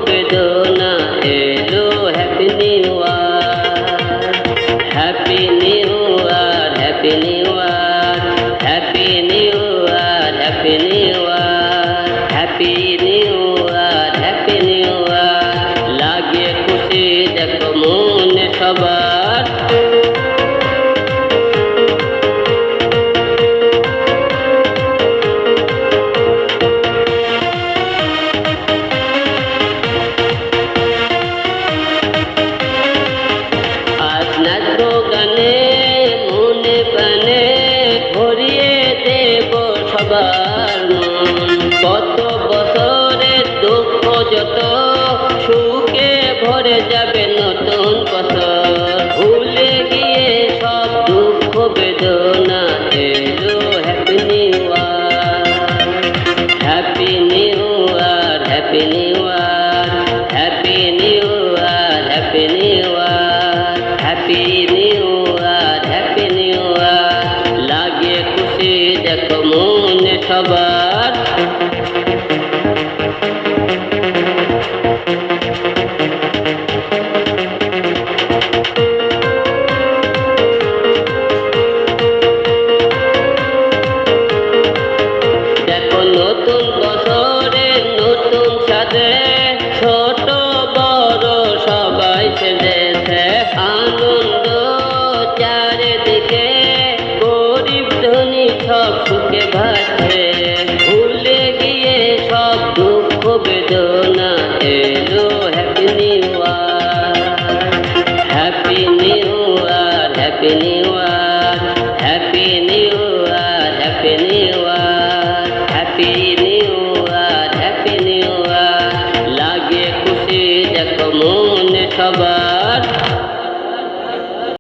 বেদনা এলো happy new year, happy new year, happy new year, happy new year, happy new year, happy new year, happy new year. লাগে খুশি দেখো মনে সবার, গানে মনে প্রাণে ভরিয়ে দেব সবার মন। কত বছরের দুঃখ যত সুখে ভরে যাবে নতুন বছর। ভুলে গিয়ে সব দুঃখ বেদনা এলো happy new year, happy new year, happy new year, happy new year, happy new year, happy new year, happy new year. লাগে খুশি দেখো মনে সবার, দেখো নতুন বছরে নতুন সাজে ছোট বড় সবাই সেজেছে। আনন্দ চারিদিকে গরিব ধনী সব সুখে ভাসছে। ভুলে গিয়ে সব দুঃখ বেদনা এলো happy new year, happy new year, happy new year, happy new year, happy new year, happy new year, happy new year. লাগে খুশি দেখো মনে সবার।